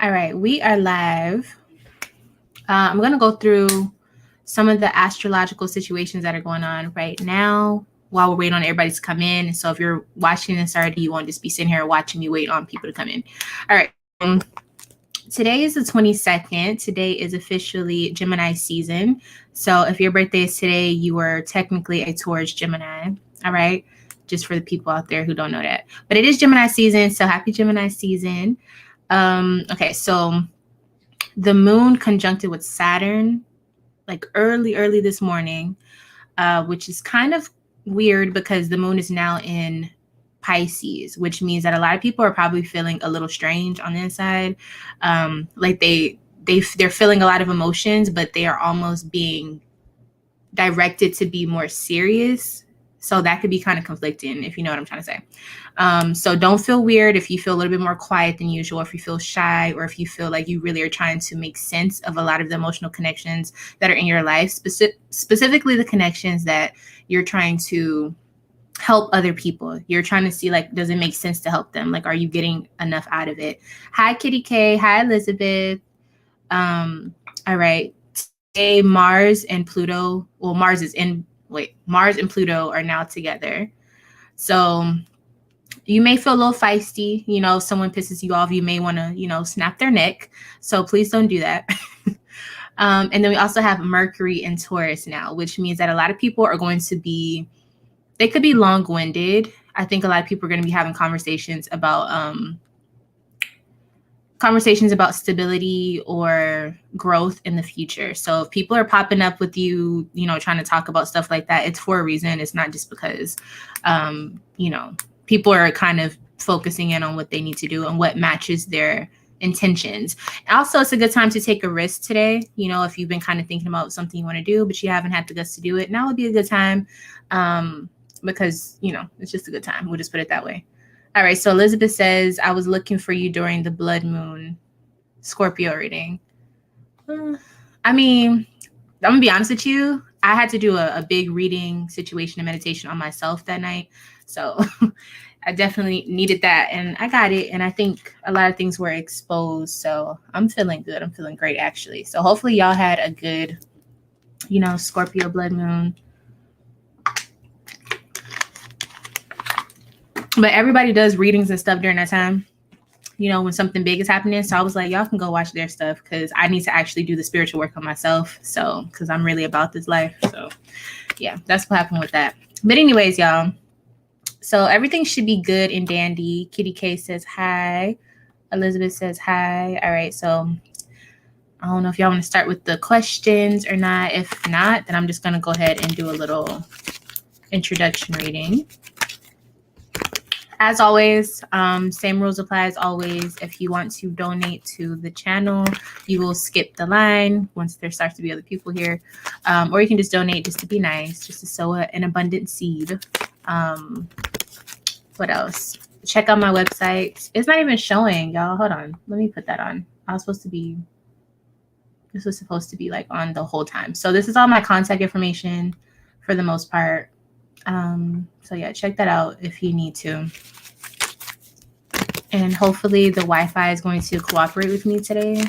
All right, we are live. I'm going to go through some of the astrological situations that are going on right now while we're waiting on everybody to come in. And so if you're watching this already, you won't just be sitting here watching me wait on people to come in. All right. Today is the 22nd. Today is officially Gemini season. So if your birthday is today, you are technically a Taurus Gemini. All right. Just for the people out there who don't know that. But it is Gemini season. So happy Gemini season. Okay, so the moon conjuncted with Saturn like early this morning, which is kind of weird because the moon is now in Pisces, which means that a lot of people are probably feeling a little strange on the inside. Like they're feeling a lot of emotions, but they are almost being directed to be more serious. So that could be kind of conflicting, if you know what I'm trying to say. So don't feel weird if you feel a little bit more quiet than usual, if you feel shy, or if you feel like you really are trying to make sense of a lot of the emotional connections that are in your life, specifically the connections that you're trying to help other people. You're trying to see, like, does it make sense to help them? Like, are you getting enough out of it? Hi, Kitty K. Hi, Elizabeth. All right. Today, Mars and Pluto, well, Mars and Pluto are now together. So you may feel a little feisty, if someone pisses you off, you may want to, snap their neck. So please don't do that. And then we also have Mercury and Taurus now, which means that a lot of people are going to be, they could be long-winded. I think a lot of people are going to be having conversations about stability or growth in the future. So if people are popping up with you, trying to talk about stuff like that, it's for a reason. It's not just because, people are kind of focusing in on what they need to do and what matches their intentions. Also, it's a good time to take a risk today. If you've been kind of thinking about something you want to do, but you haven't had the guts to do it, now would be a good time because, it's just a good time. We'll just put it that way. All right. So Elizabeth says, I was looking for you during the blood moon Scorpio reading. I mean, I'm going to be honest with you. I had to do a big reading situation and meditation on myself that night. So I definitely needed that. And I got it. And I think a lot of things were exposed. So I'm feeling good. I'm feeling great, actually. So hopefully y'all had a good, Scorpio blood moon. But everybody does readings and stuff during that time, when something big is happening. So I was like, y'all can go watch their stuff because I need to actually do the spiritual work on myself. So, because I'm really about this life. So, yeah, that's what happened with that. But anyways, y'all. So everything should be good and dandy. Kitty K says hi. Elizabeth says hi. All right. So I don't know if y'all want to start with the questions or not. If not, then I'm just going to go ahead and do a little introduction reading. As always, same rules apply as always. If you want to donate to the channel, you will skip the line once there starts to be other people here. Or you can just donate just to be nice, just to sow an abundant seed. What else? Check out my website. It's not even showing, y'all. Hold on. Let me put that on. This was supposed to be like on the whole time. So this is all my contact information for the most part. So yeah, check that out if you need to. And hopefully the Wi-Fi is going to cooperate with me today.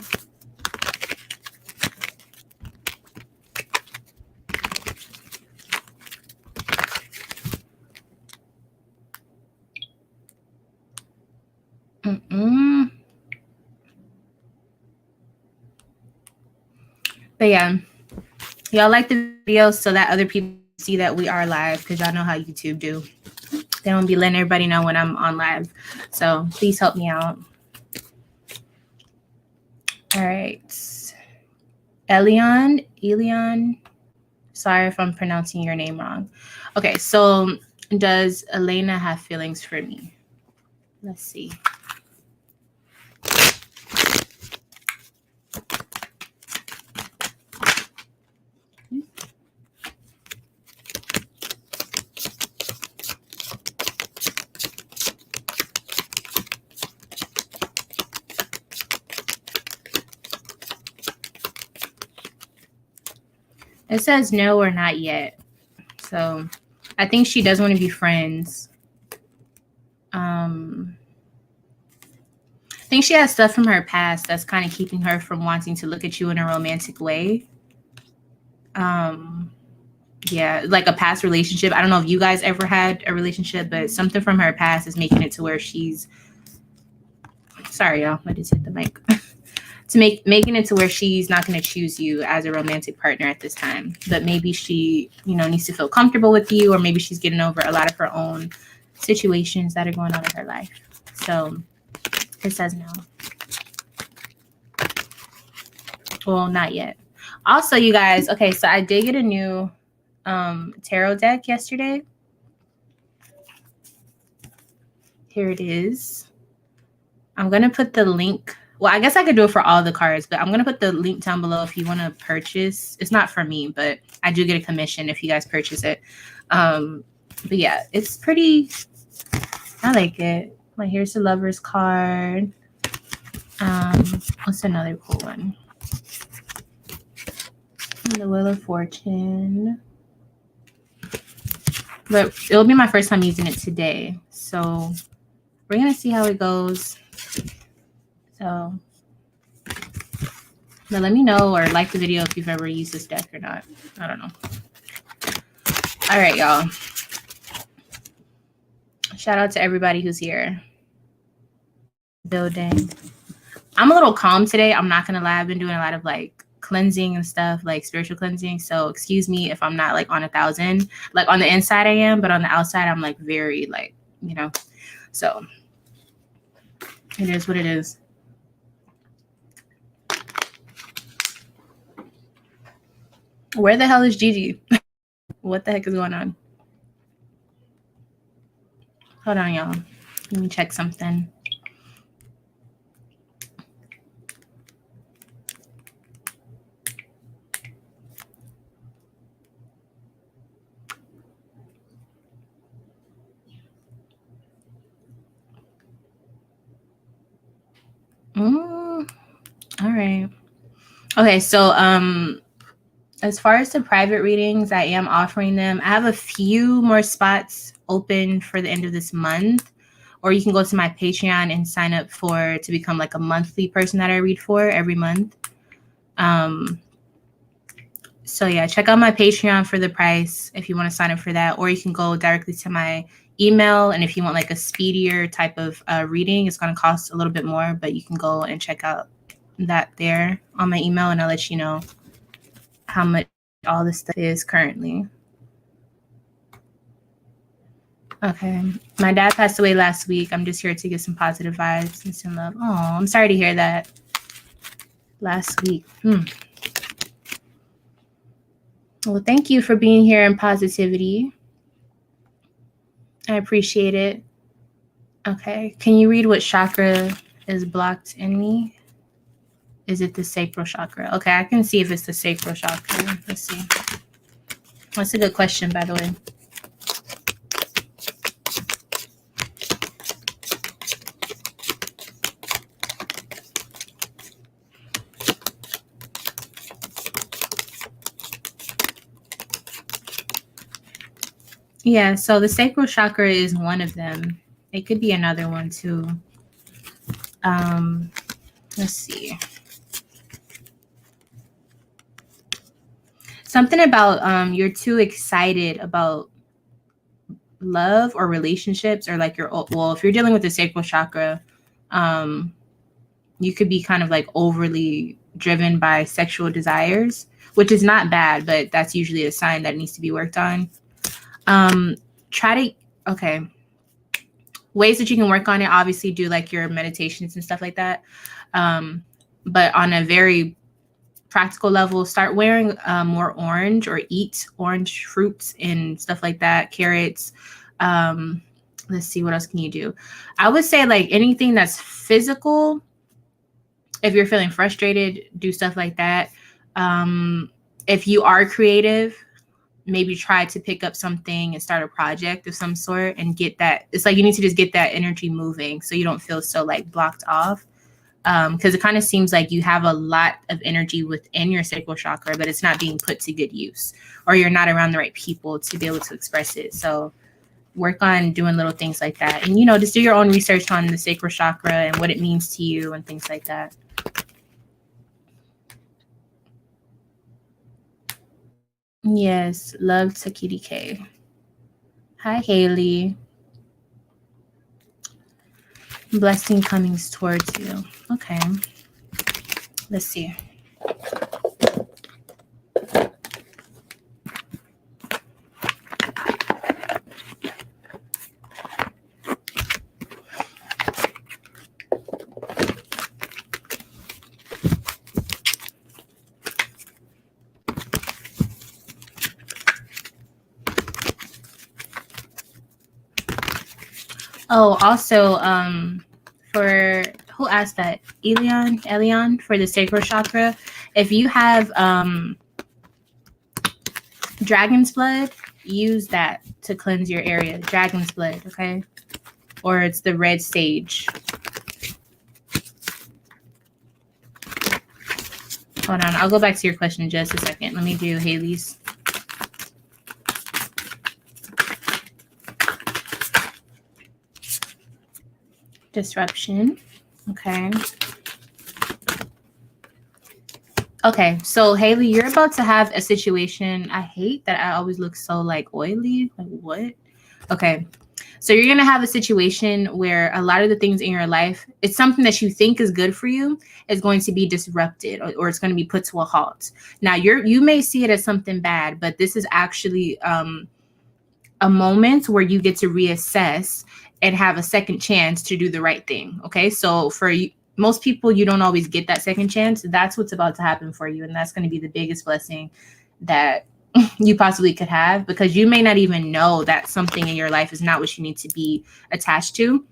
But yeah, y'all like the video so that other people see that we are live, because y'all know how YouTube do. They don't be letting everybody know when I'm on live. So please help me out. All right. Elion. Sorry if I'm pronouncing your name wrong. Okay, so does Elena have feelings for me? Let's see. It says no or not yet. So I think she does want to be friends. I think she has stuff from her past that's kind of keeping her from wanting to look at you in a romantic way. Yeah, like a past relationship. I don't know if you guys ever had a relationship, but something from her past is making it to where she's, sorry y'all, I just hit the mic. Making it to where she's not going to choose you as a romantic partner at this time. But maybe she, needs to feel comfortable with you, or maybe she's getting over a lot of her own situations that are going on in her life. So it says no. Well, not yet. Also, you guys, okay, so I did get a new tarot deck yesterday. Here it is. I'm going to put the link. Well, I guess I could do it for all the cards, but I'm going to put the link down below if you want to purchase. It's not for me, but I do get a commission if you guys purchase it. But yeah, it's pretty, I like it. Like, here's the Lover's card. What's another cool one? The Wheel of Fortune. But it'll be my first time using it today. So we're going to see how it goes. So, but let me know or like the video if you've ever used this deck or not. I don't know. All right, y'all. Shout out to everybody who's here. Building. I'm a little calm today. I'm not going to lie. I've been doing a lot of like cleansing and stuff, like spiritual cleansing. So excuse me if I'm not like on 1,000. Like on the inside I am, but on the outside I'm like very like, So it is what it is. Where the hell is Gigi? What the heck is going on? Hold on, y'all. Let me check something. All right. Okay, so as far as the private readings, I am offering them. I have a few more spots open for the end of this month, or you can go to my Patreon and sign up to become like a monthly person that I read for every month. So yeah, check out my Patreon for the price if you want to sign up for that, or you can go directly to my email. And if you want like a speedier type of reading, it's going to cost a little bit more, but you can go and check out that there on my email, and I'll let you know how much all this stuff is currently. Okay. My dad passed away last week. I'm just here to give some positive vibes and some love. Oh, I'm sorry to hear that. Last week. Well, thank you for being here in positivity. I appreciate it. Okay. Can you read what chakra is blocked in me? Is it the sacral chakra? Okay, I can see if it's the sacral chakra. Let's see. That's a good question, by the way. Yeah, so the sacral chakra is one of them. It could be another one too. Let's see. Something about you're too excited about love or relationships, or like if you're dealing with the sacral chakra, you could be kind of like overly driven by sexual desires, which is not bad, but that's usually a sign that it needs to be worked on. Ways that you can work on it, obviously do like your meditations and stuff like that. But on a very practical level, start wearing more orange, or eat orange fruits and stuff like that, carrots. Let's see, what else can you do? I would say like anything that's physical. If you're feeling frustrated, do stuff like that. If you are creative, maybe try to pick up something and start a project of some sort and get that. It's like you need to just get that energy moving so you don't feel so like blocked off. Because it kind of seems like you have a lot of energy within your sacral chakra, but it's not being put to good use, or you're not around the right people to be able to express it. So work on doing little things like that. And, you know, just do your own research on the sacral chakra and what it means to you and things like that. Yes, love to Kitty K. Hi, Haley. Blessing comings towards you. Okay. Let's see. Oh, also, for who asked that? Elion for the sacral chakra. If you have dragon's blood, use that to cleanse your area. Dragon's blood, okay? Or it's the red sage. Hold on, I'll go back to your question in just a second. Let me do Haley's. Disruption. Okay. Okay, so Haley, you're about to have a situation. I hate that I always look so like oily. Like what? Okay. So you're going to have a situation where a lot of the things in your life, it's something that you think is good for you, is going to be disrupted or it's going to be put to a halt. Now you may see it as something bad, but this is actually a moment where you get to reassess and have a second chance to do the right thing. Okay. So for you, most people, you don't always get that second chance. That's what's about to happen for you. And that's going to be the biggest blessing that you possibly could have, because you may not even know that something in your life is not what you need to be attached to.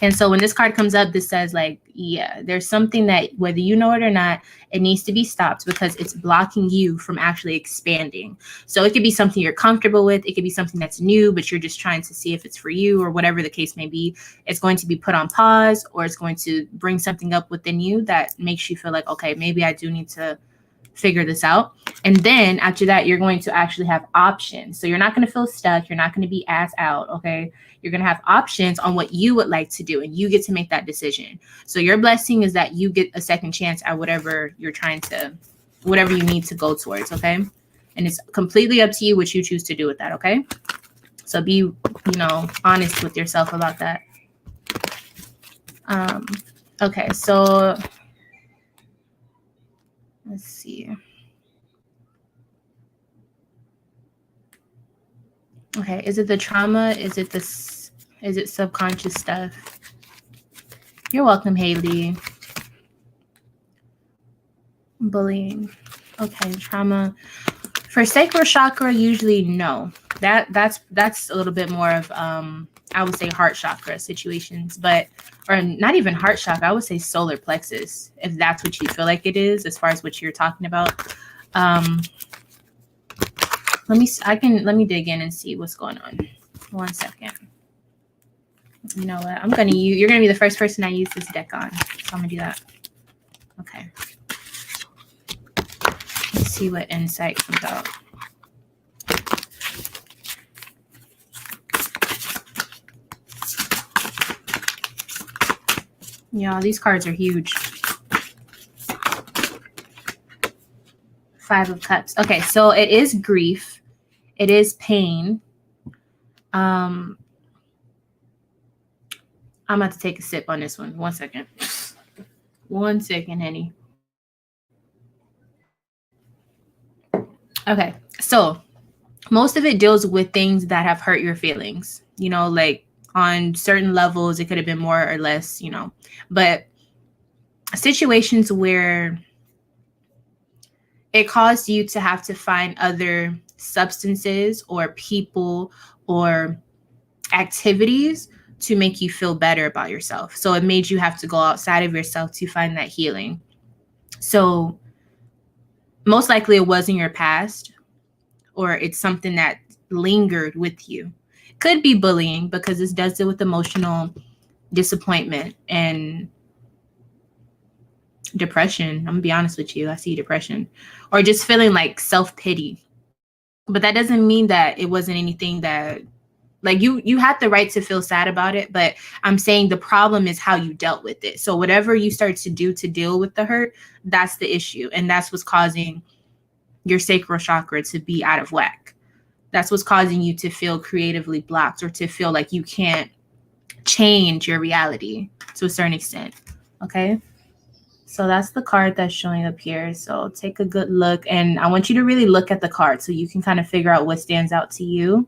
And so when this card comes up, this says like, yeah, there's something that whether you know it or not, it needs to be stopped because it's blocking you from actually expanding. So it could be something you're comfortable with. It could be something that's new, but you're just trying to see if it's for you or whatever the case may be. It's going to be put on pause, or it's going to bring something up within you that makes you feel like, okay, maybe I do need to figure this out. And then after that, you're going to actually have options. So you're not going to feel stuck. You're not going to be ass out. Okay. You're going to have options on what you would like to do, and you get to make that decision. So your blessing is that you get a second chance at whatever you're trying to, whatever you need to go towards. Okay. And it's completely up to you what you choose to do with that. Okay. So be, honest with yourself about that. Okay. So let's see. Okay, is it the trauma? Is it subconscious stuff? You're welcome, Haley. Bullying. Okay, trauma. For sacral chakra, usually no. That's a little bit more of I would say heart chakra situations, or not even heart chakra. I would say solar plexus, if that's what you feel like it is, as far as what you're talking about. Let me dig in and see what's going on. 1 second. You know what? You're gonna be the first person I use this deck on. So I'm gonna do that. Okay. Let's see what insight comes out. Yeah, these cards are huge. 5 of Cups. Okay, so it is grief. It is pain. I'm about to take a sip on this one. 1 second. 1 second, honey. Okay, so most of it deals with things that have hurt your feelings. Like on certain levels, it could have been more or less, but situations where it caused you to have to find other substances or people or activities to make you feel better about yourself. So it made you have to go outside of yourself to find that healing. So most likely it was in your past, or it's something that lingered with you. Could be bullying, because this does deal with emotional disappointment and depression. I'm gonna be honest with you. I see depression, or just feeling like self-pity. But that doesn't mean that it wasn't anything that Like you had the right to feel sad about it, but I'm saying the problem is how you dealt with it. So whatever you start to do to deal with the hurt, that's the issue. And that's what's causing your sacral chakra to be out of whack. That's what's causing you to feel creatively blocked, or to feel like you can't change your reality to a certain extent. Okay. So that's the card that's showing up here. So take a good look, and I want you to really look at the card so you can kind of figure out what stands out to you.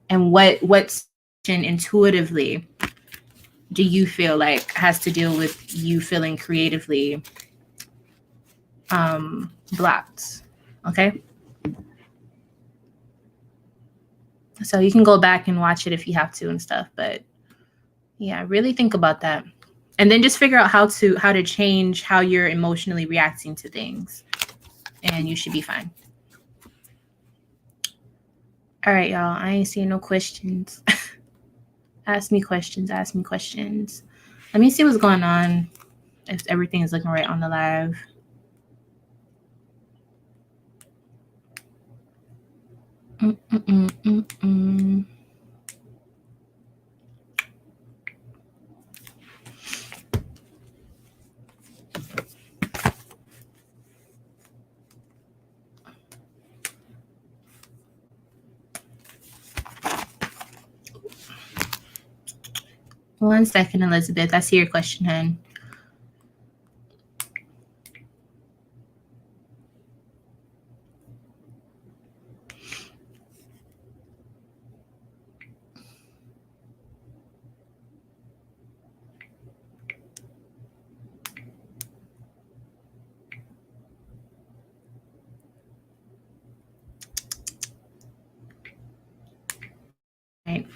And what's intuitively do you feel like has to deal with you feeling creatively blocked? Okay. So you can go back and watch it if you have to and stuff, but yeah, really think about that. And then just figure out how to change how you're emotionally reacting to things, and you should be fine. All right, y'all. I ain't seeing no questions. Ask me questions. Ask me questions. Let me see what's going on, if everything is looking right on the live. One second, Elizabeth. I see your question, hon. Right.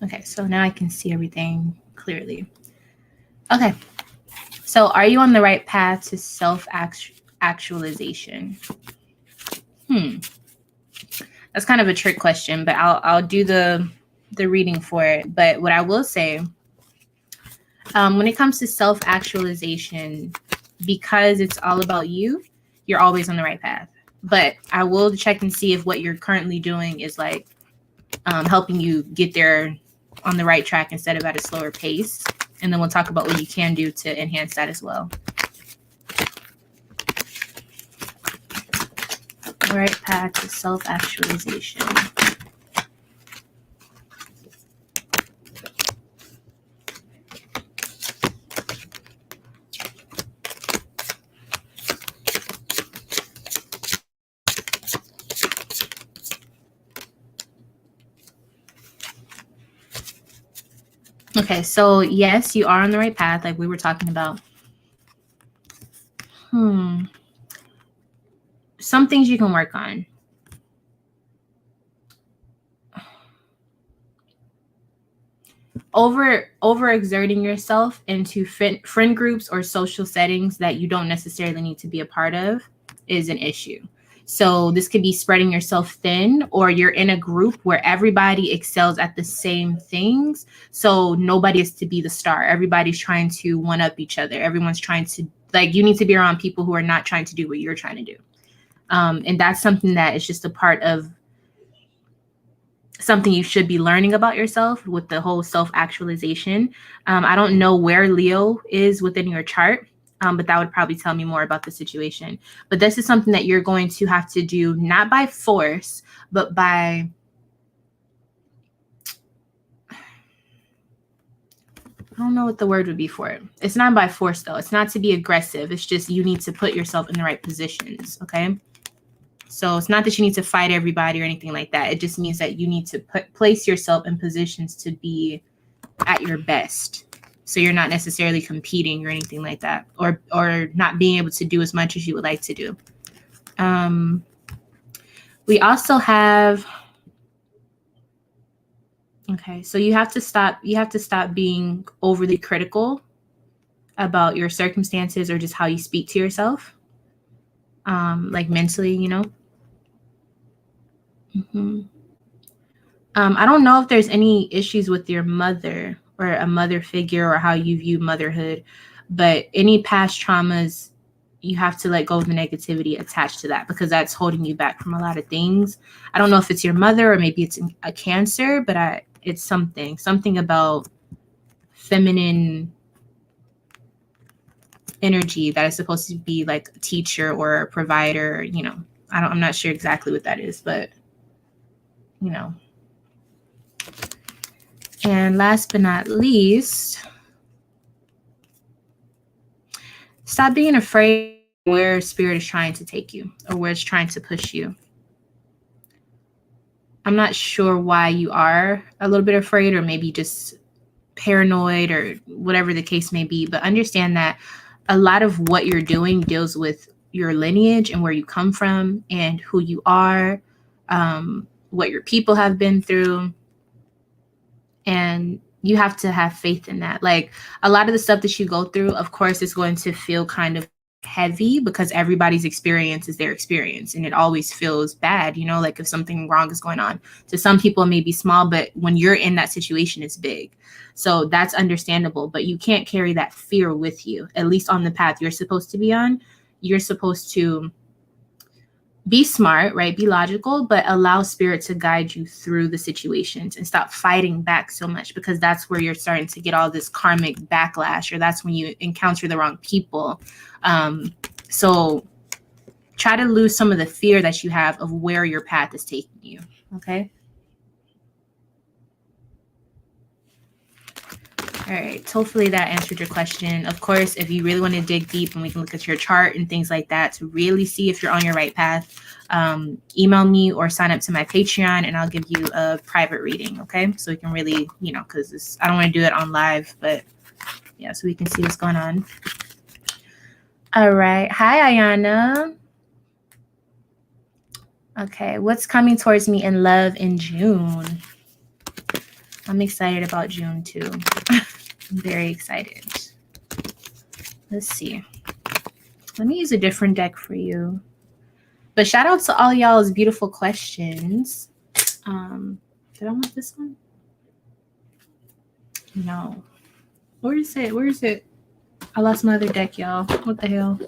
Okay, so now I can see everything clearly. Okay, so are you on the right path to self-actualization? That's kind of a trick question, but I'll do the reading for it. But what I will say, when it comes to self-actualization, because it's all about you, you're always on the right path. But I will check and see if what you're currently doing is like helping you get there on the right track instead of at a slower pace. And then we'll talk about what you can do to enhance that as well. All right, path to self-actualization. Okay, so yes, you are on the right path, like we were talking about. Some things you can work on. Overexerting yourself into friend groups or social settings that you don't necessarily need to be a part of is an issue. So this could be spreading yourself thin, or you're in a group where everybody excels at the same things. So nobody is to be the star. Everybody's trying to one up each other. Everyone's trying to, like, you need to be around people who are not trying to do what you're trying to do. And that's something that is just a part of something you should be learning about yourself with the whole self-actualization. I don't know where Leo is within your chart, but that would probably tell me more about the situation. But this is something that you're going to have to do, not by force, but by, I don't know what the word would be for it. It's not by force, though. It's not to be aggressive. It's just you need to put yourself in the right positions, okay? So it's not that you need to fight everybody or anything like that. It just means that you need to place yourself in positions to be at your best. So you're not necessarily competing or anything like that, or not being able to do as much as you would like to do. We also have, okay, so you have to stop being overly critical about your circumstances or just how you speak to yourself, like mentally, you know. I don't know if there's any issues with your mother or a mother figure or how you view motherhood, but any past traumas you have to let go of the negativity attached to that, because that's holding you back from a lot of things. I don't know if it's your mother or maybe it's a Cancer, but it's something about feminine energy that is supposed to be like a teacher or a provider, you know. I'm not sure exactly what that is, but you know. And last but not least, stop being afraid where spirit is trying to take you or where it's trying to push you. I'm not sure why you are a little bit afraid, or maybe just paranoid or whatever the case may be, but understand that a lot of what you're doing deals with your lineage and where you come from and who you are, what your people have been through. And you have to have faith in that. Like, a lot of the stuff that you go through, of course, is going to feel kind of heavy because everybody's experience is their experience, and it always feels bad, you know, like if something wrong is going on. To some people it may be small, but when you're in that situation, it's big. So that's understandable, but you can't carry that fear with you, at least on the path you're supposed to be on. You're supposed to be smart, right? Be logical, but allow spirit to guide you through the situations and stop fighting back so much, because that's where you're starting to get all this karmic backlash, or that's when you encounter the wrong people. So try to lose some of the fear that you have of where your path is taking you. Okay. All right. Hopefully that answered your question. Of course, if you really want to dig deep and we can look at your chart and things like that to really see if you're on your right path, email me or sign up to my Patreon and I'll give you a private reading. Okay. So we can really, you know, because I don't want to do it on live, but yeah, so we can see what's going on. All right. Hi, Ayana. Okay. What's coming towards me in love in June? I'm excited about June too. I'm very excited. Let's see. Let me use a different deck for you. But shout out to all y'all's beautiful questions. Did I want this one? No. Where is it? Where is it? I lost my other deck, y'all. What the hell?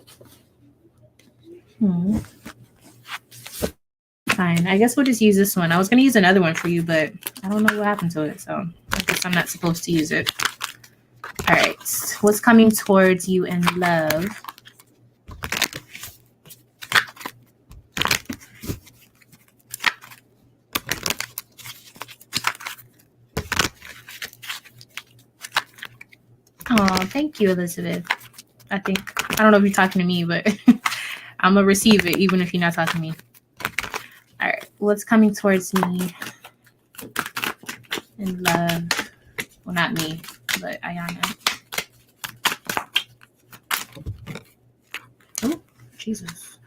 Fine. I guess we'll just use this one. I was going to use another one for you, but I don't know what happened to it. So I guess I'm not supposed to use it. All right. What's coming towards you in love? Oh, thank you, Elizabeth. I don't know if you're talking to me, but I'm going to receive it even if you're not talking to me. All right. What's coming towards me in love? Well, not me, but Ayana. Oh, Jesus.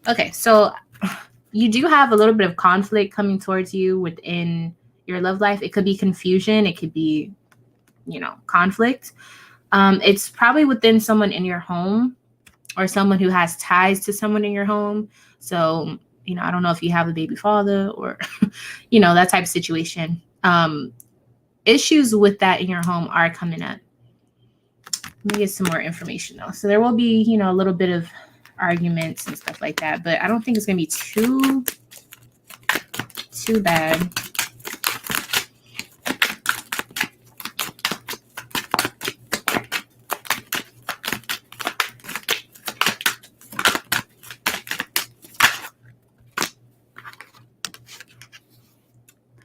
Okay, so you do have a little bit of conflict coming towards you within your love life. It could be confusion. It could be, you know, conflict. It's probably within someone in your home or someone who has ties to someone in your home. So, you know, I don't know if you have a baby father or, you know, that type of situation. Issues with that in your home are coming up. Let me get some more information though. So there will be, you know, a little bit of arguments and stuff like that, but I don't think it's going to be too bad.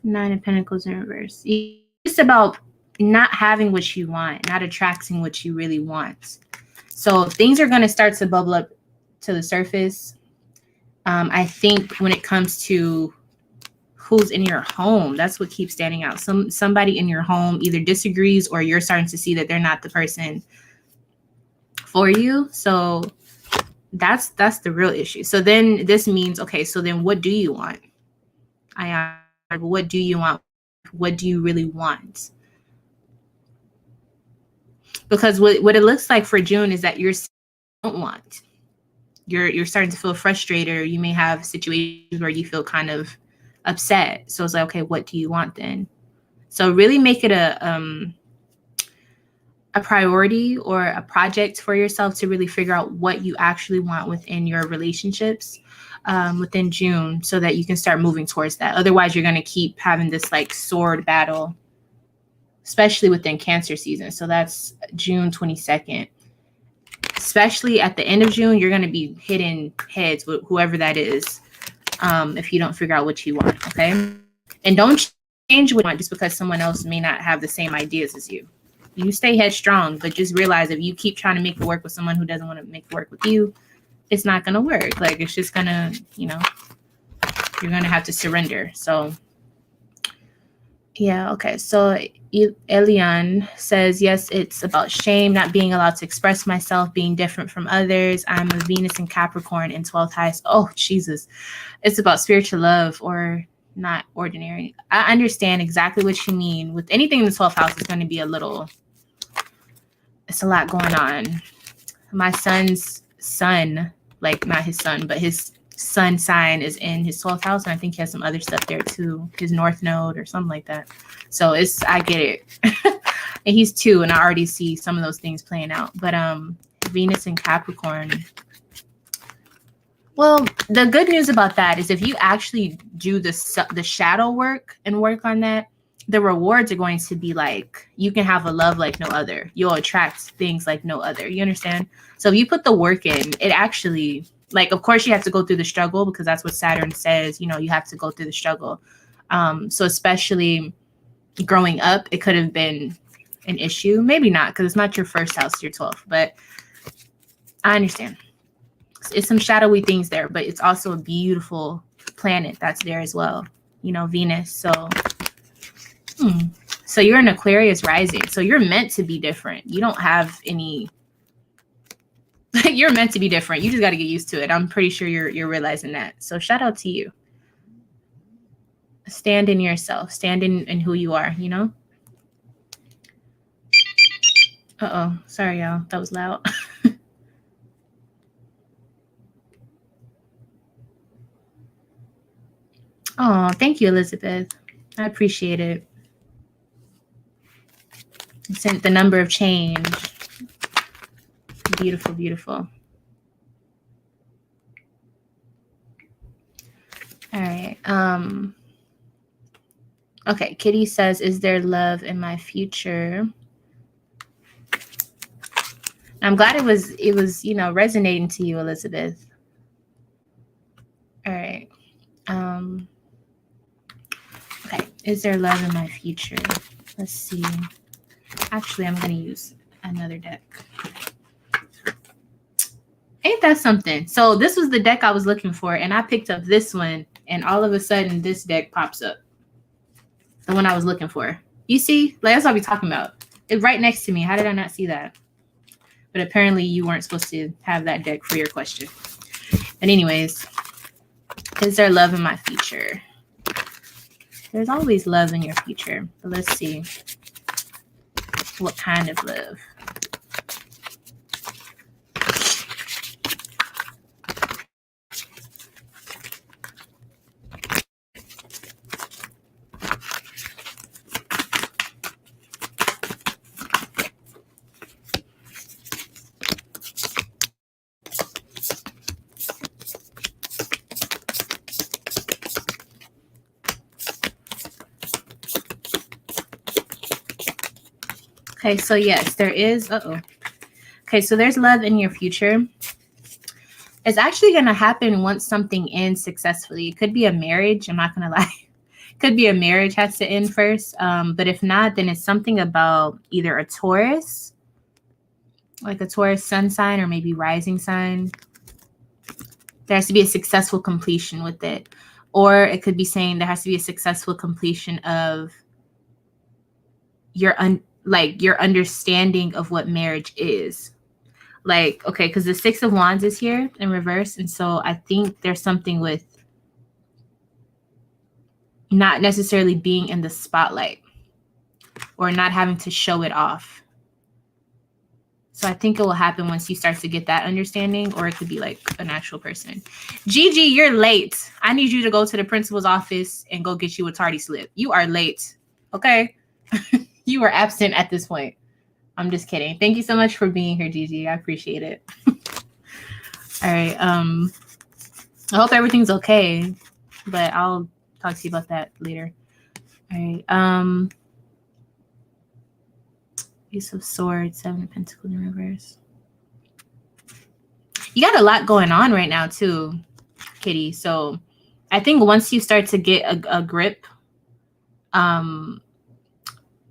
Nine of Pentacles in reverse. It's just about not having what you want, not attracting what you really want. So things are going to start to bubble up to the surface. I think when it comes to who's in your home, that's what keeps standing out. Somebody in your home either disagrees or you're starting to see that they're not the person for you. So that's the real issue. So then this means, okay, so then what do you want? What do you want? What do you really want? Because what it looks like for June is that you don't want. You're starting to feel frustrated, or you may have situations where you feel kind of upset. So it's like, okay, what do you want then? So really make it a priority or a project for yourself to really figure out what you actually want within your relationships within June, so that you can start moving towards that. Otherwise, you're going to keep having this like sword battle, especially within Cancer season. So that's June 22nd. Especially at the end of June, you're going to be hitting heads with whoever that is if you don't figure out what you want, okay? And don't change what you want just because someone else may not have the same ideas as you. You stay headstrong, but just realize if you keep trying to make it work with someone who doesn't want to make it work with you, it's not going to work. Like, it's just going to, you know, you're going to have to surrender. So, yeah, okay. So Elian says, yes, it's about shame, not being allowed to express myself, being different from others. I'm a Venus in Capricorn in 12th house. Oh, Jesus. It's about spiritual love or not ordinary. I understand exactly what you mean. With anything in the 12th house, it's going to be a little, it's a lot going on. My son's son, like not his son, but his sun sign is in his 12th house, and I think he has some other stuff there too, his north node or something like that. So it's, I get it. And he's 2, and I already see some of those things playing out. But Venus in Capricorn, well, the good news about that is if you actually do the shadow work and work on that, the rewards are going to be like, you can have a love like no other. You'll attract things like no other. You understand? So if you put the work in, it actually, like, of course you have to go through the struggle, because that's what Saturn says, you know, you have to go through the struggle. So especially growing up, it could have been an issue. Maybe not, because it's not your first house, your 12th, but I understand. It's some shadowy things there, but it's also a beautiful planet that's there as well, you know, Venus. So so you're an Aquarius rising, so you're meant to be different. You don't have any you're meant to be different. You just got to get used to it. I'm pretty sure you're realizing that. So shout out to you. Stand in yourself, stand in who you are, you know. Uh-oh, sorry y'all, that was loud. Oh, thank you, Elizabeth. I appreciate it. Sent the number of change. Beautiful, beautiful. All right. Okay, Kitty says, is there love in my future? I'm glad it was, you know, resonating to you, Elizabeth. All right. Okay, is there love in my future? Let's see. Actually, I'm going to use another deck. Ain't that something? So this was the deck I was looking for, and I picked up this one, and all of a sudden this deck pops up. The one I was looking for. You see? Like, that's what we're talking about. It's right next to me. How did I not see that? But apparently you weren't supposed to have that deck for your question. But anyways, is there love in my future? There's always love in your future. But let's see. What kind of love? Okay, so yes, there is. Okay, so there's love in your future. It's actually going to happen once something ends successfully. It could be a marriage. I'm not going to lie. It could be a marriage has to end first. But if not, then it's something about either a Taurus, like a Taurus sun sign, or maybe rising sign. There has to be a successful completion with it. Or it could be saying there has to be a successful completion of your understanding of what marriage is. Like, okay, because the 6 of Wands is here in reverse. And so I think there's something with not necessarily being in the spotlight or not having to show it off. So I think it will happen once you start to get that understanding, or it could be like an actual person. Gigi, you're late. I need you to go to the principal's office and go get you a tardy slip. You are late. Okay. You are absent at this point. I'm just kidding. Thank you so much for being here, Gigi. I appreciate it. All right. I hope everything's okay, but I'll talk to you about that later. All right. Ace of Swords, Seven of Pentacles in reverse. You got a lot going on right now too, Kitty. So I think once you start to get a grip on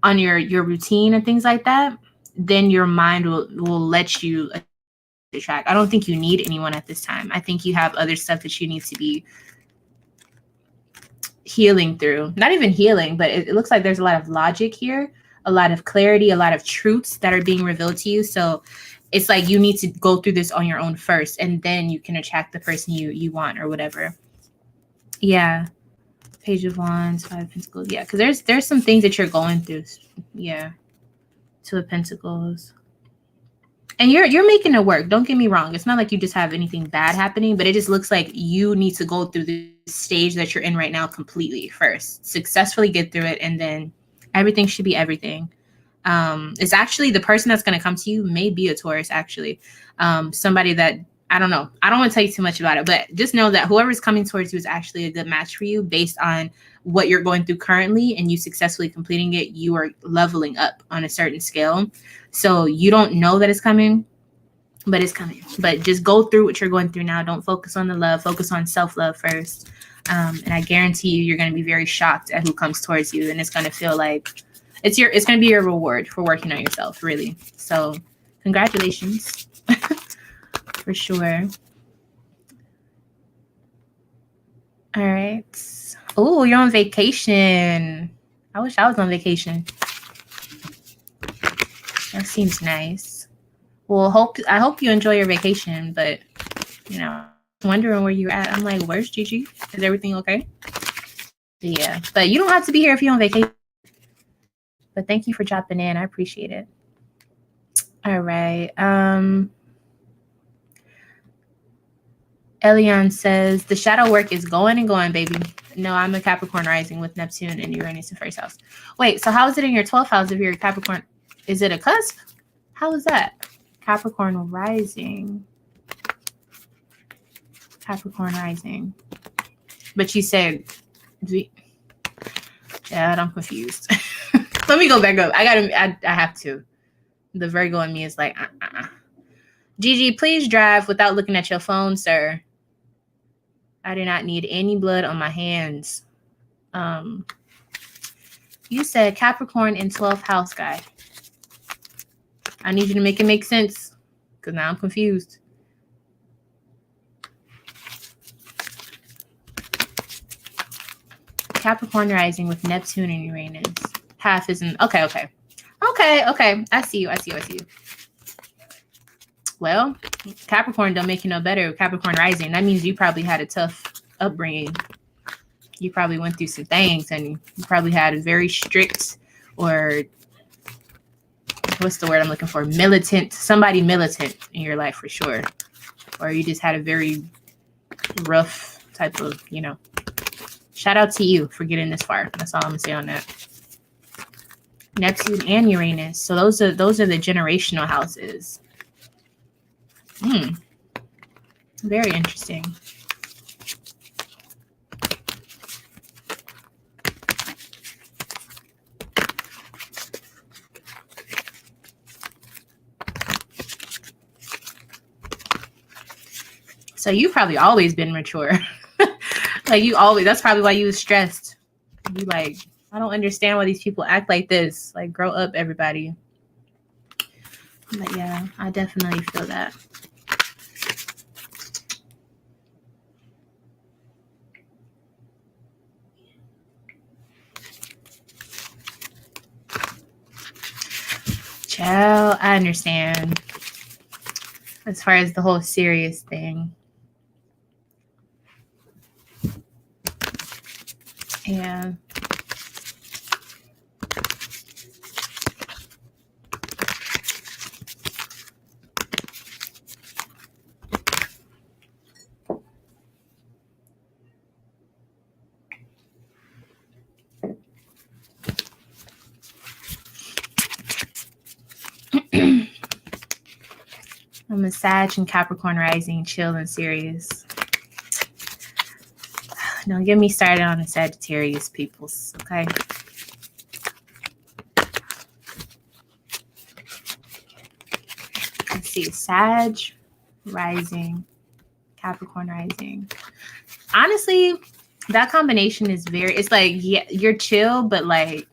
your routine and things like that, then your mind will let you attract. I don't think you need anyone at this time. I think you have other stuff that you need to be healing through. Not even healing, but it looks like there's a lot of logic here, a lot of clarity, a lot of truths that are being revealed to you. So it's like you need to go through this on your own first, and then you can attract the person you want or whatever. Yeah. Page of Wands, Five of Pentacles. Yeah, because there's some things that you're going through. Yeah. Two of Pentacles. And you're making it work. Don't get me wrong. It's not like you just have anything bad happening, but it just looks like you need to go through the stage that you're in right now completely first. Successfully get through it, and then everything should be everything. It's actually the person that's going to come to you may be a Taurus, actually. Somebody that, I don't know. I don't want to tell you too much about it, but just know that whoever's coming towards you is actually a good match for you based on what you're going through currently, and you successfully completing it. You are leveling up on a certain scale. So you don't know that it's coming, but it's coming. But just go through what you're going through now. Don't focus on the love. Focus on self-love first. And I guarantee you're going to be very shocked at who comes towards you. And it's going to feel like it's going to be your reward for working on yourself, really. So congratulations. For sure. All right. Oh, you're on vacation. I wish I was on vacation. That seems nice. Well, I hope you enjoy your vacation, but wondering where you're at. I'm like, where's Gigi? Is everything okay? Yeah, but you don't have to be here if you're on vacation. But thank you for dropping in. I appreciate it. All right. Elion says, the shadow work is going and going, baby. No, I'm a Capricorn rising with Neptune and Uranus in first house. Wait, so how is it in your 12th house if you're a Capricorn? Is it a cusp? How is that? Capricorn rising. Capricorn rising. But you said, yeah, I'm confused. Let me go back up. I have to. The Virgo in me is like, Gigi, please drive without looking at your phone, sir. I do not need any blood on my hands. You said Capricorn in 12th house, guy. I need you to make it make sense, because now I'm confused. Capricorn rising with Neptune and Uranus. Half isn't okay. I see you. Well, Capricorn don't make you no better. Capricorn rising. That means you probably had a tough upbringing. You probably went through some things, and you probably had a very strict, or what's the word I'm looking for? Somebody militant in your life for sure. Or you just had a very rough type of, Shout out to you for getting this far. That's all I'm gonna say on that. Neptune and Uranus. So those are the generational houses. Very interesting. So you've probably always been mature. That's probably why you was stressed. You like, I don't understand why these people act like this. Like, grow up, everybody. But yeah, I definitely feel that. Child, I understand. As far as the whole serious thing. Yeah. I'm a Sag and Capricorn Rising, chill and serious. Don't get me started on the Sagittarius peoples, okay? Let's see, Sag Rising, Capricorn Rising. Honestly, that combination is it's like, yeah, you're chill, but like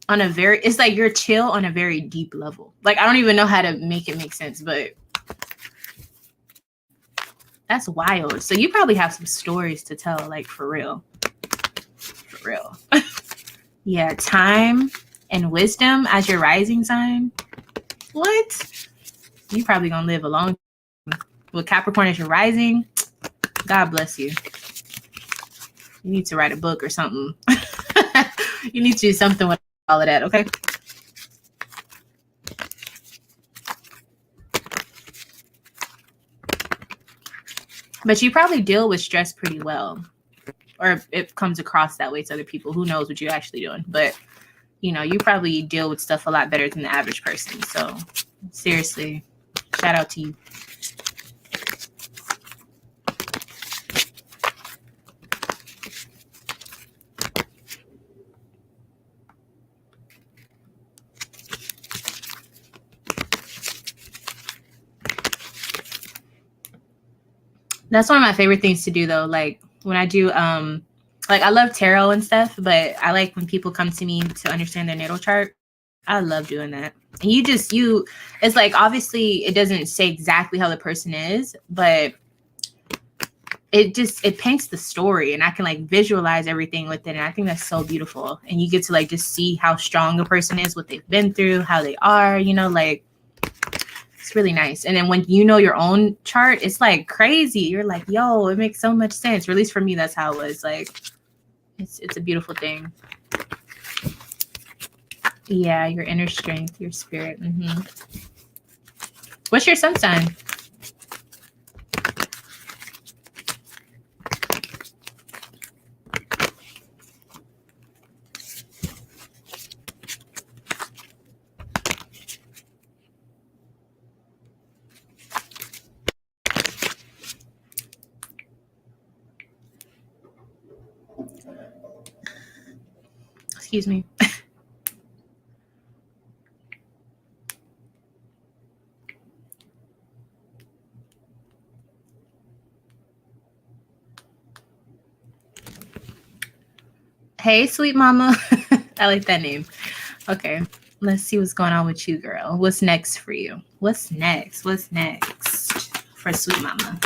on a very, it's like you're chill on a very deep level. Like, I don't even know how to make it make sense, but that's wild. So you probably have some stories to tell, like, for real. For real. Yeah, time and wisdom as your rising sign. What? You probably gonna live a long time. With Capricorn as your rising, God bless you. You need to write a book or something. You need to do something with all of that, okay? But you probably deal with stress pretty well. Or it comes across that way to other people. Who knows what you're actually doing. But, you know, you probably deal with stuff a lot better than the average person. So, seriously, shout out to you. That's one of my favorite things to do, though. Like, when I do, like, I love tarot and stuff, but I like when people come to me to understand their natal chart. I love doing that. And it's like, obviously, it doesn't say exactly how the person is, but it paints the story, and I can, like, visualize everything with it. And I think that's so beautiful. And you get to, like, just see how strong a person is, what they've been through, how they are, you know, like, it's really nice. And then when you know your own chart, it's like crazy. You're like, yo, it makes so much sense. Or at least for me, that's how it was. Like, it's a beautiful thing. Yeah, your inner strength, your spirit. Mm-hmm. What's your sun sign? Excuse me. Hey, sweet mama. I like that name. Okay, let's see what's going on with you, girl. What's next for you? What's next? What's next for sweet mama?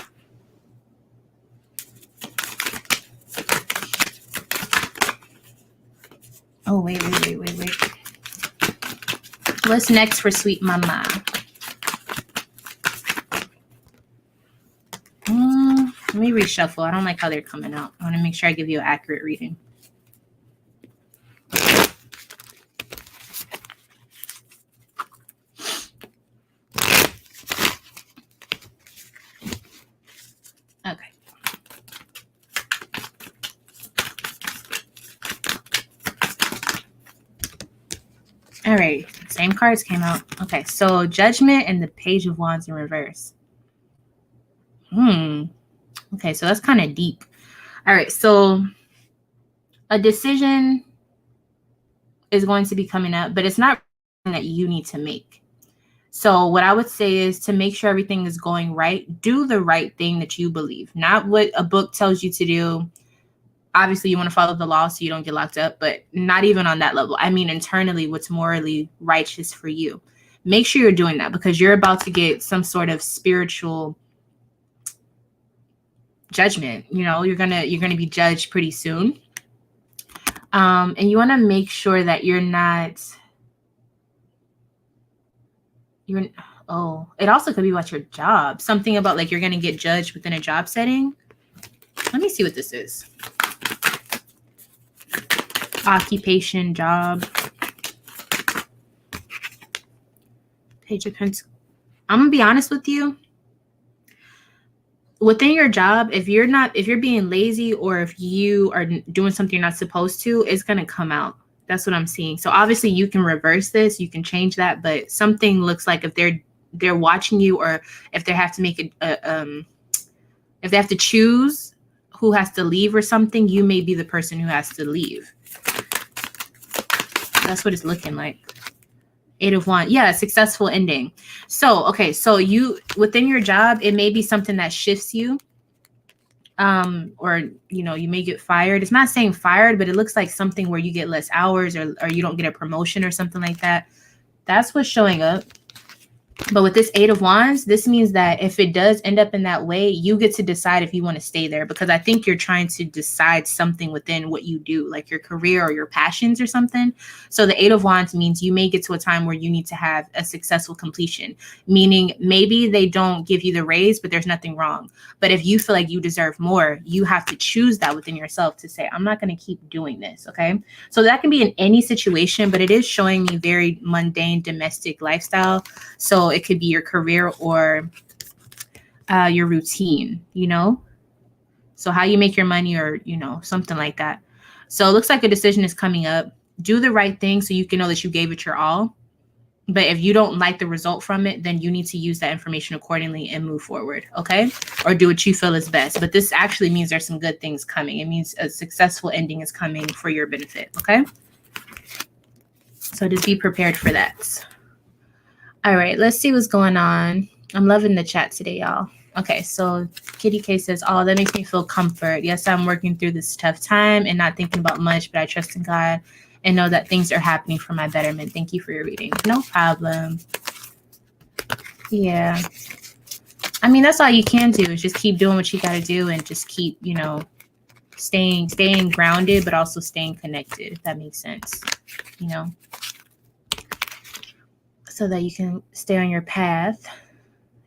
Oh, wait. What's next for sweet mama? Let me reshuffle. I don't like how they're coming out. I want to make sure I give you an accurate reading. Okay. All right. Same cards came out. Okay. So Judgment and the Page of Wands in reverse. Okay. So that's kind of deep. All right. So a decision is going to be coming up, but it's not that you need to make. So what I would say is to make sure everything is going right, do the right thing that you believe, not what a book tells you to do. Obviously, you want to follow the law so you don't get locked up, but not even on that level. I mean, internally, what's morally righteous for you. Make sure you're doing that because you're about to get some sort of spiritual judgment. You know, you're gonna be judged pretty soon. And you want to make sure that it also could be about your job. Something about like you're going to get judged within a job setting. Let me see what this is. Occupation, job. Page of Pentacles. I'm going to be honest with you. Within your job, if you're being lazy or if you are doing something you're not supposed to, it's going to come out. That's what I'm seeing. So obviously you can reverse this, you can change that, but something looks like if they're they're watching you, or if they have to make if they have to choose who has to leave or something, you may be the person who has to leave. That's what it's looking like. 8 of Wands. Yeah, successful ending. So, okay, so you, within your job, it may be something that shifts you. Or, you know, you may get fired. It's not saying fired, but it looks like something where you get less hours, or you don't get a promotion or something like that. That's what's showing up. But with this 8 of Wands, this means that if it does end up in that way, you get to decide if you want to stay there, because I think you're trying to decide something within what you do, like your career or your passions or something. So the 8 of Wands means you may get to a time where you need to have a successful completion, meaning maybe they don't give you the raise, but there's nothing wrong. But if you feel like you deserve more, you have to choose that within yourself to say, I'm not going to keep doing this. Okay. So that can be in any situation, but it is showing me very mundane domestic lifestyle. So it could be your career or your routine, you know, so how you make your money, or, you know, something like that. So it looks like a decision is coming up. Do the right thing so you can know that you gave it your all. But if you don't like the result from it, then you need to use that information accordingly and move forward. Okay. Or do what you feel is best. But this actually means there's some good things coming. It means a successful ending is coming for your benefit. Okay. So just be prepared for that. All right, let's see what's going on. I'm loving the chat today, y'all. Okay, so Kitty K says, oh, that makes me feel comfort. Yes, I'm working through this tough time and not thinking about much, but I trust in God and know that things are happening for my betterment. Thank you for your reading. No problem. Yeah. I mean, that's all you can do is just keep doing what you got to do and just keep, you know, staying grounded, but also staying connected, if that makes sense, you know, so that you can stay on your path.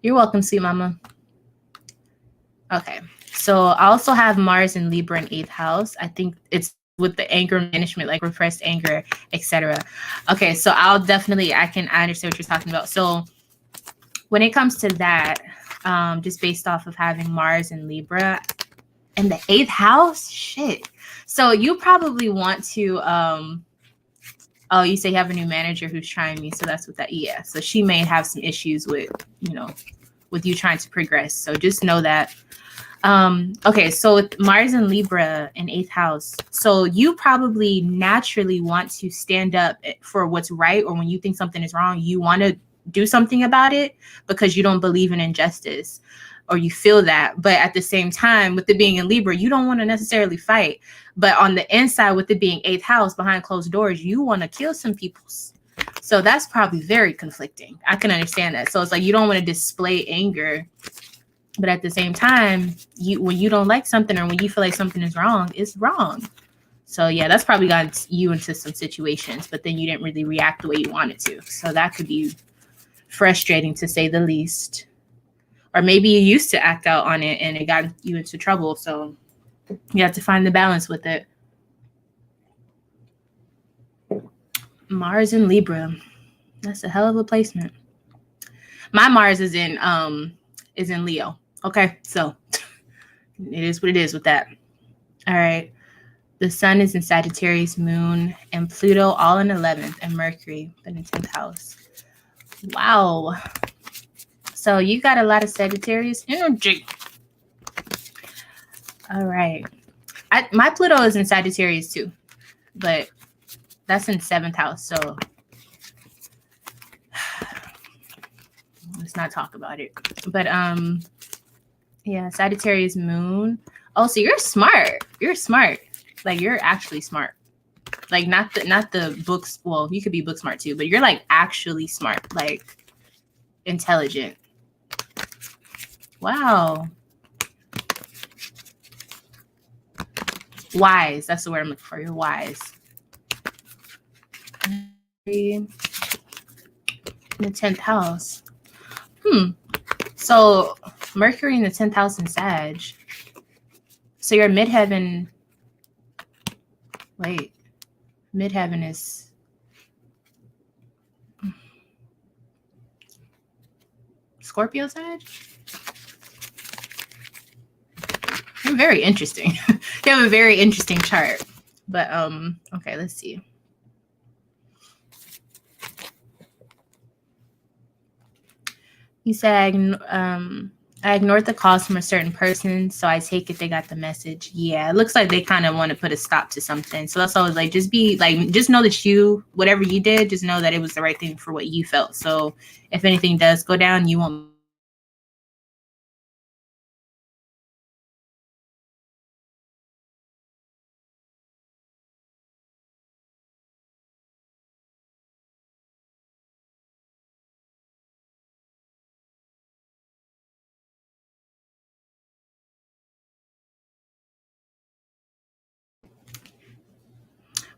You're welcome, sweet mama. Okay, so I also have Mars and Libra in 8th house. I think it's with the anger management, like repressed anger, etc. Okay, so I understand what you're talking about. So when it comes to that, just based off of having Mars and Libra in the 8th house, shit. So you probably want to, oh, you say you have a new manager who's trying me. So that's what that, yeah. So she may have some issues with, you know, with you trying to progress. So just know that. Okay, so with Mars and Libra in 8th house, so you probably naturally want to stand up for what's right, or when you think something is wrong, you want to do something about it because you don't believe in injustice, or you feel that. But at the same time, with it being in Libra, you don't want to necessarily fight. But on the inside, with it being 8th house behind closed doors, you want to kill some people. So that's probably very conflicting. I can understand that. So it's like you don't want to display anger, but at the same time, when you don't like something, or when you feel like something is wrong, it's wrong. So yeah, that's probably got you into some situations, but then you didn't really react the way you wanted to. So that could be frustrating, to say the least. Or maybe you used to act out on it and it got you into trouble. So you have to find the balance with it. Mars and Libra. That's a hell of a placement. My Mars is in Leo. Okay, so it is what it is with that. All right. The sun is in Sagittarius Moon and Pluto all in 11th, and Mercury in the 10th house. Wow. So you got a lot of Sagittarius energy. All right. My Pluto is in Sagittarius too, but that's in 7th house. So let's not talk about it. But yeah, Sagittarius Moon. Oh, so you're smart. You're smart. Like you're actually smart. Like not the books. Well, you could be book smart too, but you're like actually smart, like intelligent. Wow. Wise. That's the word I'm looking for. You're wise. In the 10th house. So Mercury in the 10th house in Sag. So your midheaven. Wait. Midheaven is. Scorpio Sag? You're very interesting. You have a very interesting chart. But okay, let's see. You said, I ignored the calls from a certain person, so I take it they got the message. Yeah, it looks like they kind of want to put a stop to something. So that's always like, just know that whatever you did, just know that it was the right thing for what you felt. So if anything does go down, you won't.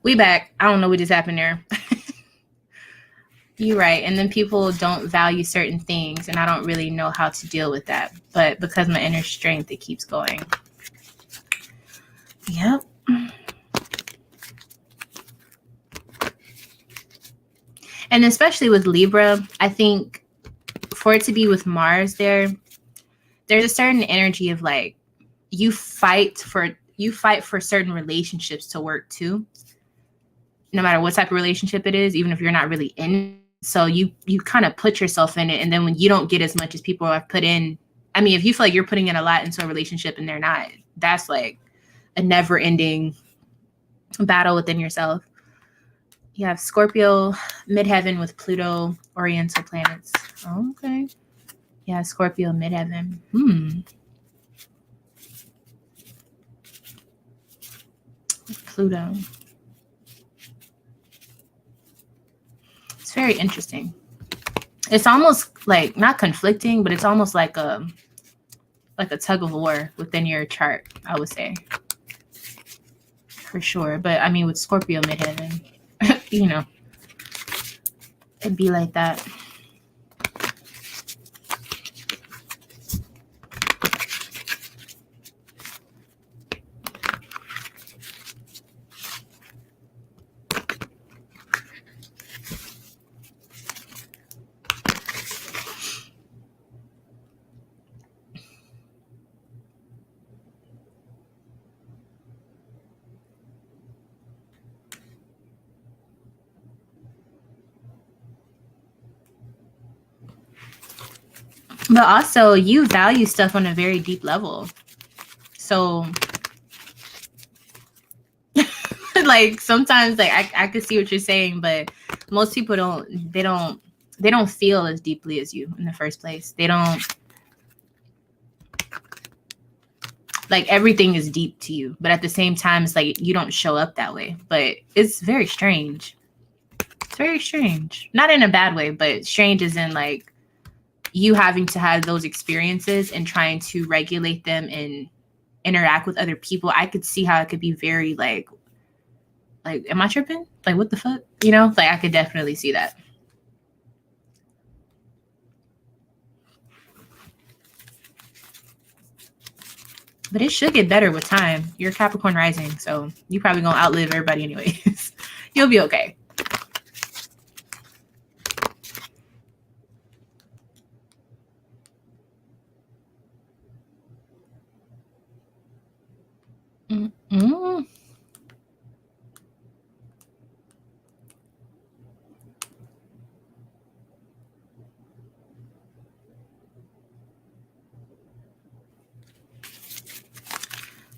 We back. I don't know what just happened there. You're right. And then people don't value certain things, and I don't really know how to deal with that. But because my inner strength, it keeps going. Yep. And especially with Libra, I think for it to be with Mars there's a certain energy of like, you fight for certain relationships to work too, no matter what type of relationship it is, even if you're not really in it. So you kind of put yourself in it, and then when you don't get as much as people have put in, I mean, if you feel like you're putting in a lot into a relationship and they're not, that's like a never ending battle within yourself. You have Scorpio midheaven with Pluto oriental planets. Oh, okay. Yeah, Scorpio midheaven. Pluto. It's very interesting. It's almost like not conflicting, but it's almost like a tug of war within your chart, I would say. For sure. But I mean, with Scorpio midheaven, you know, it'd be like that. But also, you value stuff on a very deep level. So, like, sometimes, like, I could see what you're saying, but most people don't feel as deeply as you in the first place. They don't, like, everything is deep to you, but at the same time, it's like you don't show up that way. But it's very strange. It's very strange. Not in a bad way, but strange as in, like, you having to have those experiences and trying to regulate them and interact with other people. I could see how it could be very like, am I tripping? Like, what the fuck? You know, like, I could definitely see that. But it should get better with time. You're Capricorn Rising, so you probably gonna outlive everybody anyways. You'll be okay. Mm-hmm.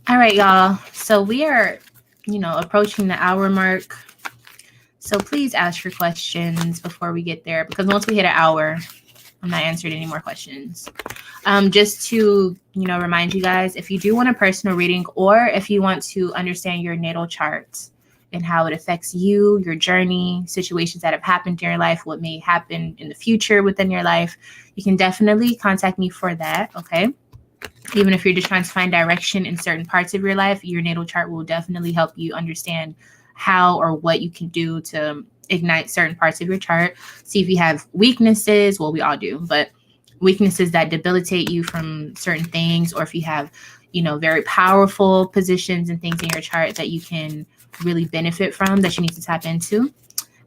All right, y'all. So we are, approaching the hour mark. So please ask your questions before we get there, because once we hit an hour, I'm not answering any more questions. Just to, remind you guys, if you do want a personal reading, or if you want to understand your natal chart and how it affects you, your journey, situations that have happened in your life, what may happen in the future within your life, you can definitely contact me for that, okay? Even if you're just trying to find direction in certain parts of your life, your natal chart will definitely help you understand how or what you can do to ignite certain parts of your chart. See if you have weaknesses. Well, we all do, but weaknesses that debilitate you from certain things, or if you have, very powerful positions and things in your chart that you can really benefit from, that you need to tap into.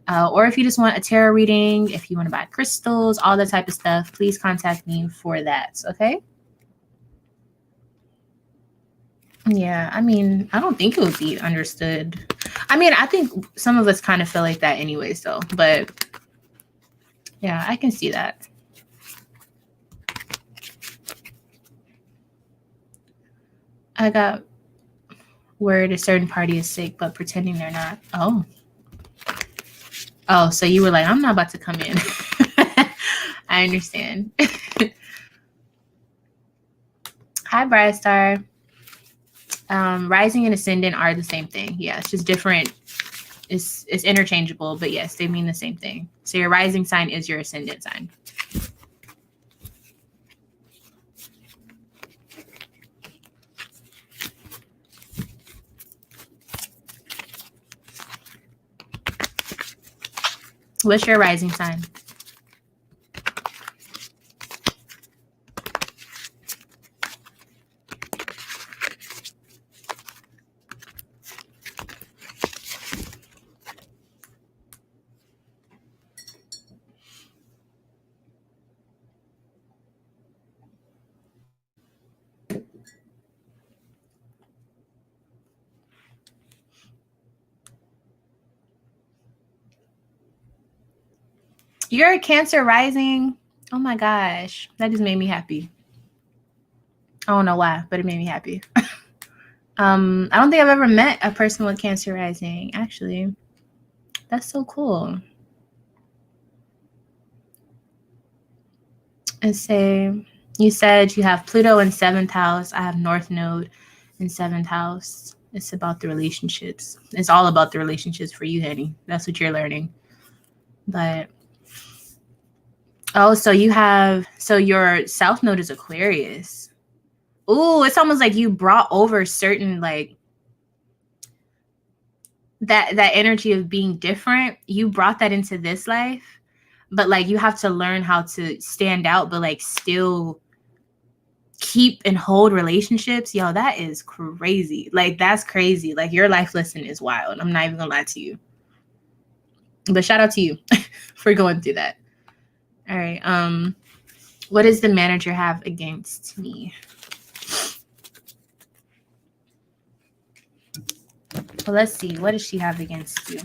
Or if you just want a tarot reading, if you want to buy crystals, all that type of stuff, please contact me for that. Okay. Yeah, I mean, I don't think it would be understood. I mean, I think some of us kind of feel like that anyway, so, but yeah, I can see that. I got word a certain party is sick, but pretending they're not. Oh, so you were like, I'm not about to come in. I understand. Hi, Bright Star. Rising and ascendant are the same thing. Yeah, it's just different. It's interchangeable, but yes, they mean the same thing. So your rising sign is your ascendant sign. What's your rising sign? You're a Cancer rising. Oh my gosh. That just made me happy. I don't know why, but it made me happy. I don't think I've ever met a person with Cancer rising, actually. That's so cool. And say, you said you have Pluto in 7th house. I have North Node in 7th house. It's about the relationships. It's all about the relationships for you, honey. That's what you're learning. But so your South Node is Aquarius. Ooh, it's almost like you brought over certain like that energy of being different. You brought that into this life, but like you have to learn how to stand out, but like still keep and hold relationships. Yo, that is crazy. Like that's crazy. Like your life lesson is wild. I'm not even gonna lie to you. But shout out to you for going through that. All right. What does the manager have against me? Well, let's see. What does she have against you?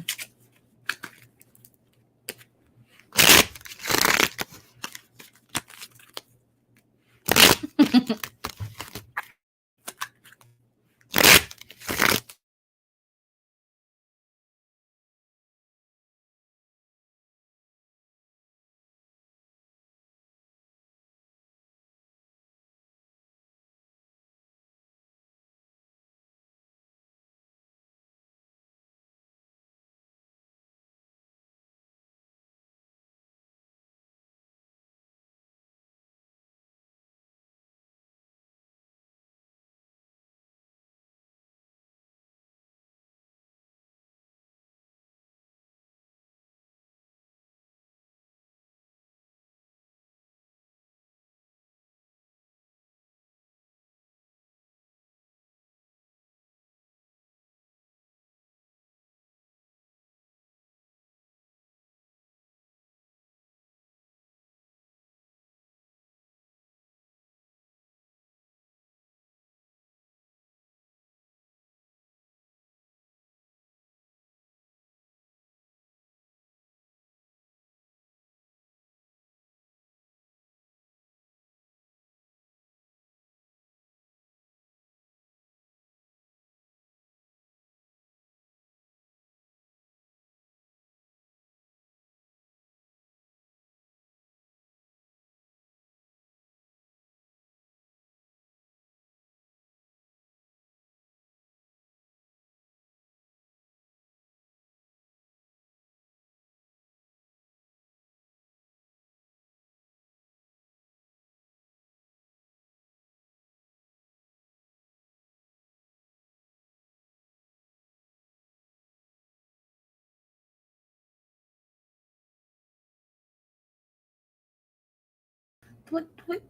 What?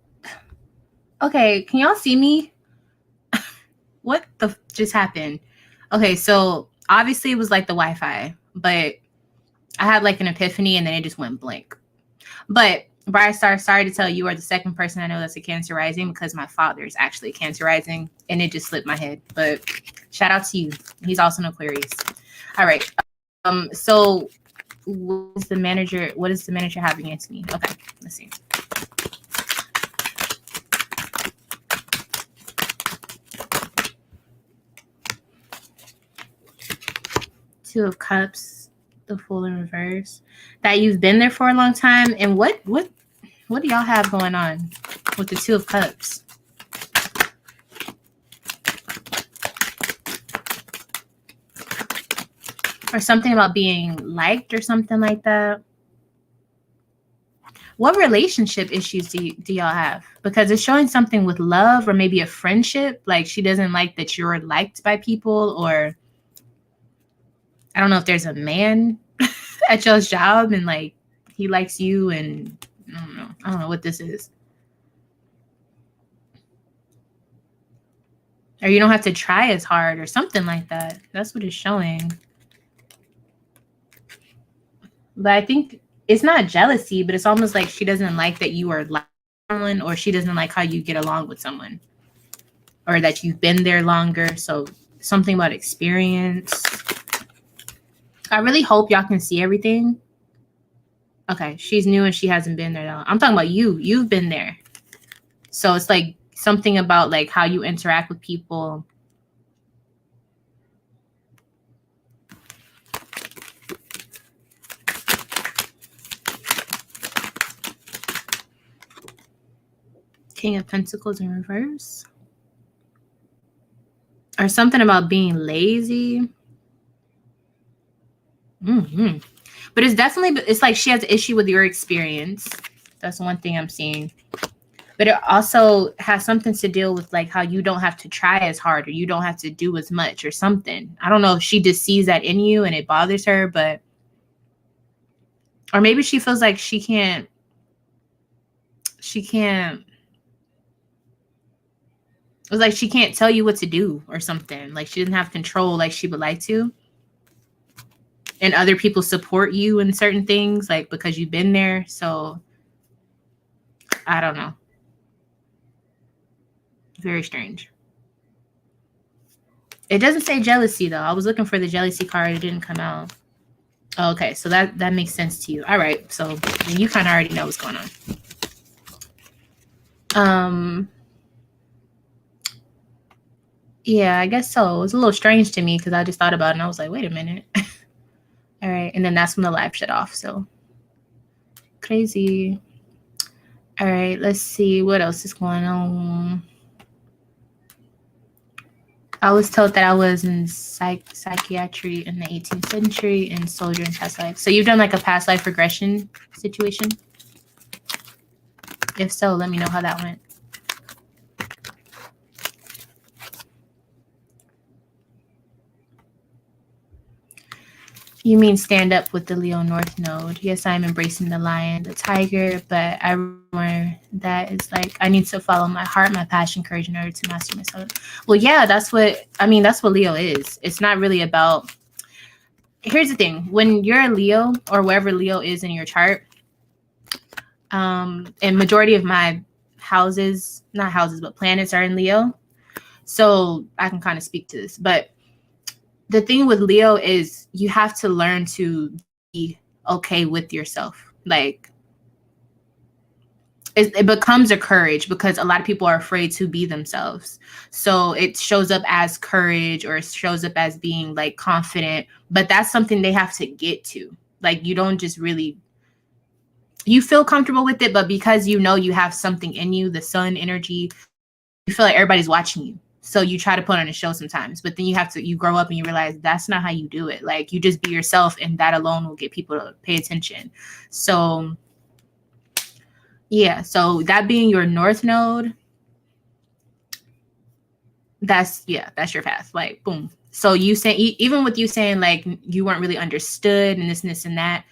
Okay, can y'all see me? What the just happened? Okay, so obviously it was like the Wi-Fi, but I had like an epiphany and then it just went blank. But Bright Star, sorry to tell you, are the second person I know that's a Cancer rising because my father is actually a Cancer rising and it just slipped my head. But shout out to you. He's also an Aquarius. All right. So what does the manager have against me? Okay, let's see. Two of Cups, the Fool in reverse. That you've been there for a long time. And what do y'all have going on with the Two of Cups? Or something about being liked or something like that. What relationship issues do y'all have? Because it's showing something with love or maybe a friendship. Like she doesn't like that you're liked by people, or I don't know if there's a man at y'all's job and like he likes you, and I don't know what this is. Or you don't have to try as hard or something like that. That's what it's showing. But I think it's not jealousy, but it's almost like she doesn't like that you are like someone, or she doesn't like how you get along with someone, or that you've been there longer. So something about experience. I really hope y'all can see everything. Okay, she's new and she hasn't been there that long. I'm talking about you. You've been there. So it's like something about like how you interact with people. King of Pentacles in reverse. Or something about being lazy. But it's definitely, it's like she has an issue with your experience. That's one thing I'm seeing. But it also has something to deal with like how you don't have to try as hard, or you don't have to do as much or something. I don't know if she just sees that in you and it bothers her, but, or maybe she feels like she can't, it's like she can't tell you what to do or something. Like she doesn't have control like she would like to. And other people support you in certain things, like because you've been there. So I don't know. Very strange. It doesn't say jealousy though. I was looking for the jealousy card. It didn't come out. Oh, okay, so that makes sense to you. All right, so you kind of already know what's going on. Yeah, I guess so. It was a little strange to me because I just thought about it and I was like, wait a minute. All right, and then that's when the live shut off. So crazy. All right, let's see what else is going on. I was told that I was in psychiatry in the 18th century and soldier in past life. So you've done like a past life regression situation? If so, let me know how that went. You mean stand up with the Leo North Node. Yes, I'm embracing the lion, the tiger, but I remember that it's like I need to follow my heart, my passion, courage in order to master myself. Well, yeah, that's what Leo is. It's not really about, here's the thing. When you're a Leo or wherever Leo is in your chart, and majority of my houses, not houses, but planets are in Leo. So I can kind of speak to this, but the thing with Leo is you have to learn to be okay with yourself. Like it becomes a courage because a lot of people are afraid to be themselves. So it shows up as courage, or it shows up as being like confident, but that's something they have to get to. Like you don't just really, you feel comfortable with it, but because you know you have something in you, the sun energy, you feel like everybody's watching you. So you try to put on a show sometimes, but then you grow up and you realize that's not how you do it. Like you just be yourself, and that alone will get people to pay attention. So yeah, so that being your North Node, that's your path. Like boom. So you say, even with you saying like you weren't really understood and this and that,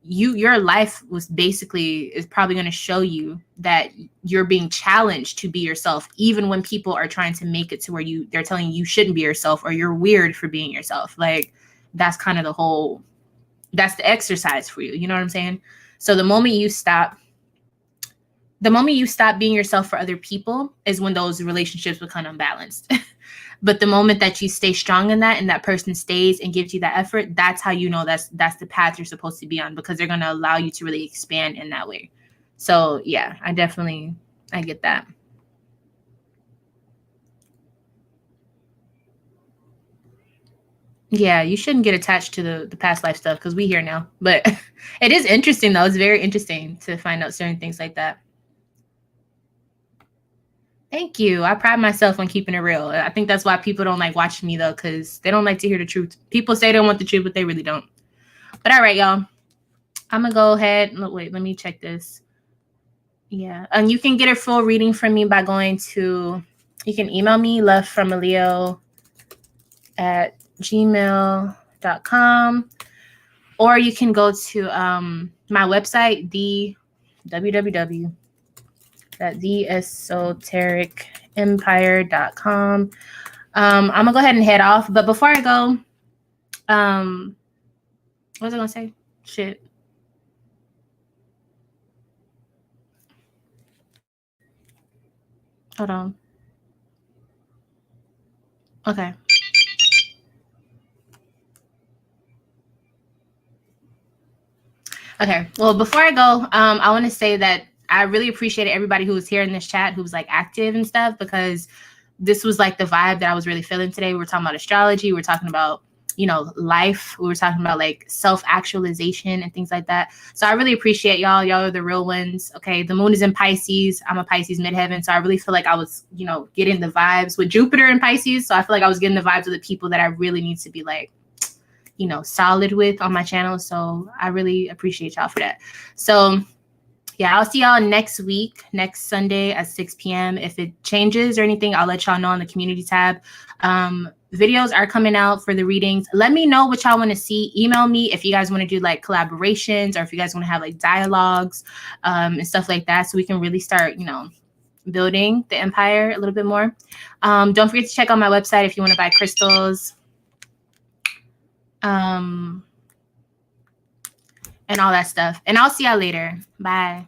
your life was is probably going to show you that you're being challenged to be yourself, even when people are trying to make it to where they're telling you shouldn't be yourself, or you're weird for being yourself. Like that's kind of that's the exercise for you. You know what I'm saying? So the moment you stop being yourself for other people is when those relationships become unbalanced. But the moment that you stay strong in that, and that person stays and gives you that effort, that's how you know that's the path you're supposed to be on, because they're going to allow you to really expand in that way. So yeah, I get that. Yeah, you shouldn't get attached to the past life stuff because we here now. But it is interesting though. It's very interesting to find out certain things like that. Thank you. I pride myself on keeping it real. I think that's why people don't like watching me though, because they don't like to hear the truth. People say they want the truth, but they really don't. But all right, y'all. I'm gonna go ahead. Wait, let me check this. Yeah, and you can get a full reading from me by going to. You can email me lovefromaleeo@gmail.com, or you can go to my website, the www.theesotericempire.com. I'm gonna go ahead and head off, but before I go, what was I gonna say? Shit. Hold on. Okay. Okay. Well, before I go, I want to say that I really appreciated everybody who was here in this chat, who was like active and stuff, because this was like the vibe that I was really feeling today. We were talking about astrology. We were talking about, you know, life. We were talking about like self-actualization and things like that. So I really appreciate y'all. Y'all are the real ones. Okay. The moon is in Pisces. I'm a Pisces midheaven. So I really feel like I was, you know, getting the vibes with Jupiter in Pisces. So I feel like I was getting the vibes of the people that I really need to be like, you know, solid with on my channel. So I really appreciate y'all for that. So yeah, I'll see y'all next week, next Sunday at 6 p.m. If it changes or anything, I'll let y'all know on the community tab. Videos are coming out for the readings. Let me know what y'all want to see. Email me if you guys want to do like collaborations, or if you guys want to have like dialogues and stuff like that, so we can really start, you know, building the empire a little bit more. Don't forget to check out my website if you want to buy crystals. And all that stuff. And I'll see y'all later. Bye.